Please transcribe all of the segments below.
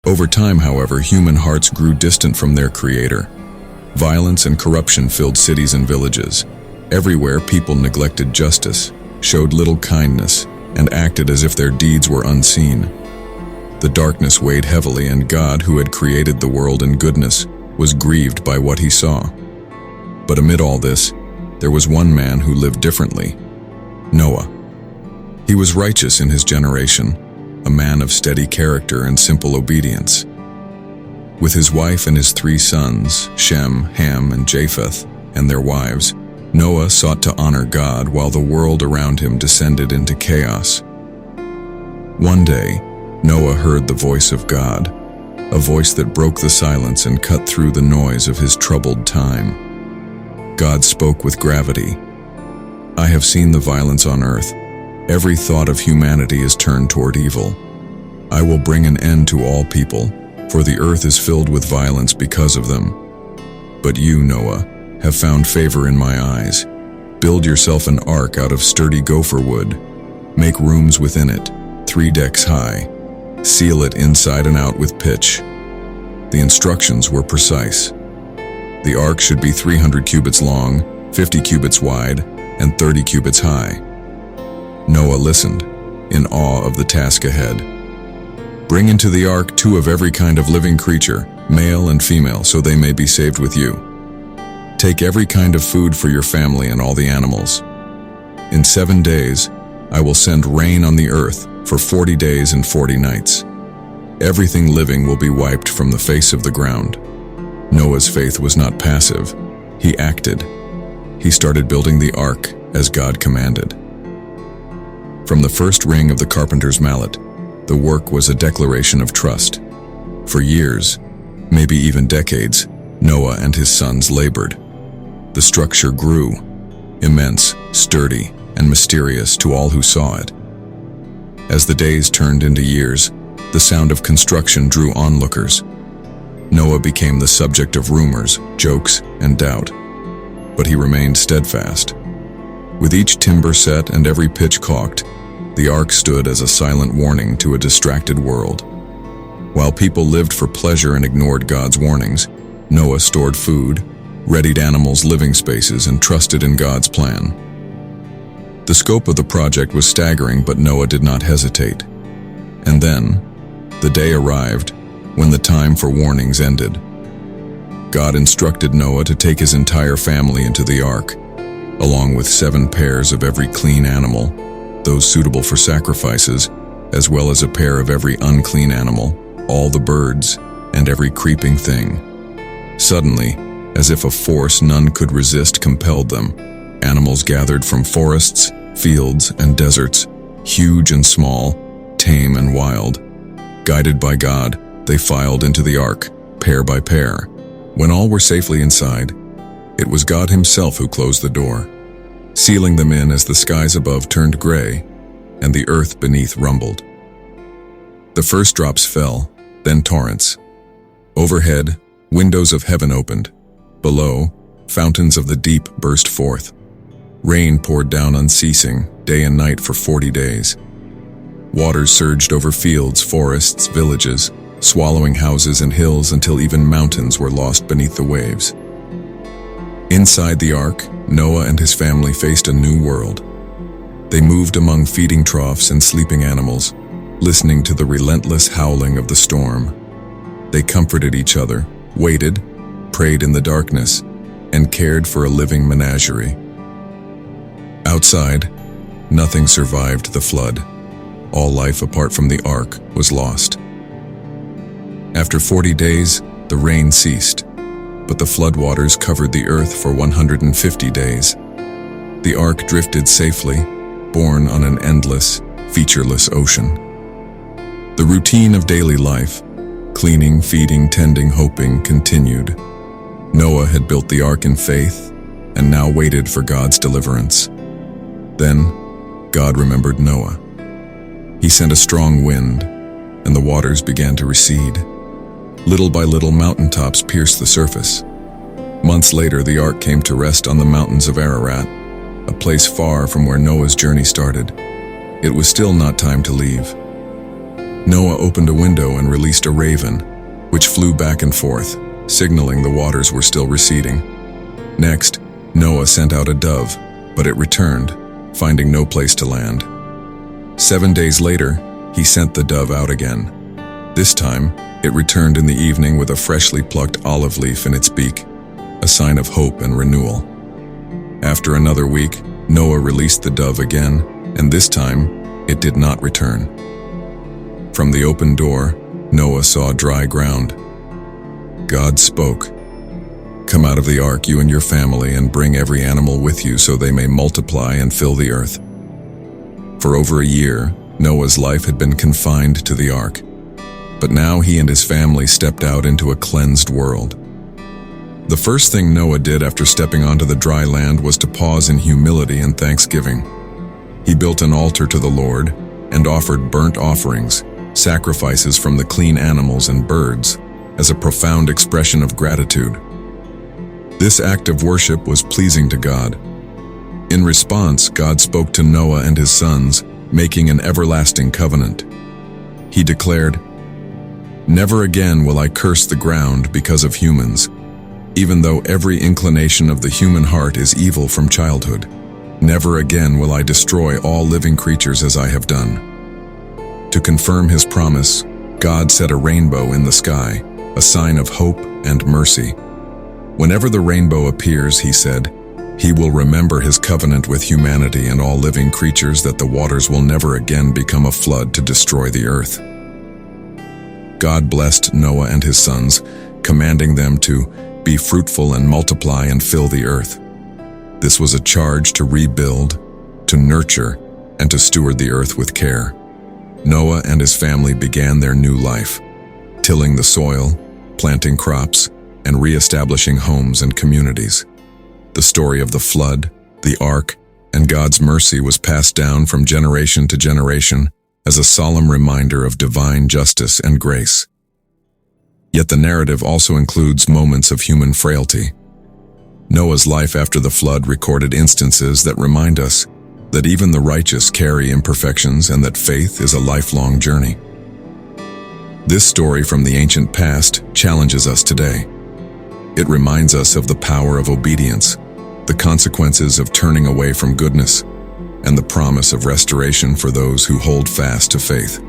Over time, however, human hearts grew distant from their Creator. Violence and corruption filled cities and villages. Everywhere, people neglected justice, showed little kindness, and acted as if their deeds were unseen. The darkness weighed heavily, and God, who had created the world in goodness, was grieved by what he saw. But amid all this, there was one man who lived differently: Noah. He was righteous in his generation, a man of steady character and simple obedience. With his wife and his 3 sons, Shem, Ham, and Japheth, and their wives, Noah sought to honor God while the world around him descended into chaos. One day, Noah heard the voice of God, a voice that broke the silence and cut through the noise of his troubled time. God spoke with gravity. "I have seen the violence on earth. Every thought of humanity is turned toward evil. I will bring an end to all people, for the earth is filled with violence because of them. But you, Noah, have found favor in my eyes. Build yourself an ark out of sturdy gopher wood. Make rooms within it, 3 decks high. Seal it inside and out with pitch." The instructions were precise. The ark should be 300 cubits long, 50 cubits wide, and 30 cubits high. Noah listened, in awe of the task ahead. "Bring into the ark 2 of every kind of living creature, male and female, so they may be saved with you. Take every kind of food for your family and all the animals. In 7 days, I will send rain on the earth for 40 days and 40 nights. Everything living will be wiped from the face of the ground." Noah's faith was not passive. He acted. He started building the ark as God commanded. From the first ring of the carpenter's mallet, the work was a declaration of trust. For years, maybe even decades, Noah and his sons labored. The structure grew, immense, sturdy, and mysterious to all who saw it. As the days turned into years, the sound of construction drew onlookers. Noah became the subject of rumors, jokes, and doubt. But he remained steadfast. With each timber set and every pitch caulked, the ark stood as a silent warning to a distracted world. While people lived for pleasure and ignored God's warnings, Noah stored food, readied animals' living spaces, and trusted in God's plan. The scope of the project was staggering, but Noah did not hesitate. And then, the day arrived when the time for warnings ended. God instructed Noah to take his entire family into the ark, along with 7 pairs of every clean animal, those suitable for sacrifices, as well as a pair of every unclean animal, all the birds, and every creeping thing. Suddenly, as if a force none could resist compelled them, animals gathered from forests, fields, and deserts, huge and small, tame and wild. Guided by God, they filed into the ark, pair by pair. When all were safely inside, it was God himself who closed the door, sealing them in as the skies above turned gray and the earth beneath rumbled. The first drops fell, then torrents. Overhead, windows of heaven opened. Below, fountains of the deep burst forth. Rain poured down unceasing, day and night for 40 days. Waters surged over fields, forests, villages, swallowing houses and hills until even mountains were lost beneath the waves. Inside the ark, Noah and his family faced a new world. They moved among feeding troughs and sleeping animals, listening to the relentless howling of the storm. They comforted each other, waited, prayed in the darkness, and cared for a living menagerie. Outside, nothing survived the flood. All life apart from the ark was lost. After 40 days, the rain ceased, but the floodwaters covered the earth for 150 days. The ark drifted safely, borne on an endless, featureless ocean. The routine of daily life, cleaning, feeding, tending, hoping, continued. Noah had built the ark in faith and now waited for God's deliverance. Then, God remembered Noah. He sent a strong wind, and the waters began to recede. Little by little, mountaintops pierced the surface. Months later, the ark came to rest on the mountains of Ararat, a place far from where Noah's journey started. It was still not time to leave. Noah opened a window and released a raven, which flew back and forth, signaling the waters were still receding. Next, Noah sent out a dove, but it returned, finding no place to land. 7 days later, he sent the dove out again. This time, it returned in the evening with a freshly plucked olive leaf in its beak, a sign of hope and renewal. After another week, Noah released the dove again, and this time, it did not return. From the open door, Noah saw dry ground. God spoke, "Come out of the ark, you and your family, and bring every animal with you so they may multiply and fill the earth." For over a year, Noah's life had been confined to the ark, but now he and his family stepped out into a cleansed world. The first thing Noah did after stepping onto the dry land was to pause in humility and thanksgiving. He built an altar to the Lord and offered burnt offerings, sacrifices from the clean animals and birds, as a profound expression of gratitude. This act of worship was pleasing to God. In response, God spoke to Noah and his sons, making an everlasting covenant. He declared, "Never again will I curse the ground because of humans, even though every inclination of the human heart is evil from childhood. Never again will I destroy all living creatures as I have done." To confirm his promise, God set a rainbow in the sky, a sign of hope and mercy. Whenever the rainbow appears, he said, he will remember his covenant with humanity and all living creatures, that the waters will never again become a flood to destroy the earth. God blessed Noah and his sons, commanding them to be fruitful and multiply and fill the earth. This was a charge to rebuild, to nurture, and to steward the earth with care. Noah and his family began their new life, tilling the soil, planting crops, and re-establishing homes and communities. The story of the flood, the ark, and God's mercy was passed down from generation to generation as a solemn reminder of divine justice and grace. Yet the narrative also includes moments of human frailty. Noah's life after the flood recorded instances that remind us that even the righteous carry imperfections and that faith is a lifelong journey. This story from the ancient past challenges us today. It reminds us of the power of obedience, the consequences of turning away from goodness, and the promise of restoration for those who hold fast to faith.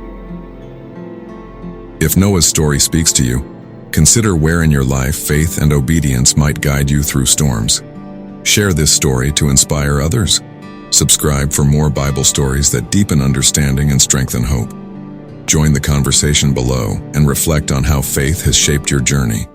If Noah's story speaks to you, consider where in your life faith and obedience might guide you through storms. Share this story to inspire others. Subscribe for more Bible stories that deepen understanding and strengthen hope. Join the conversation below and reflect on how faith has shaped your journey.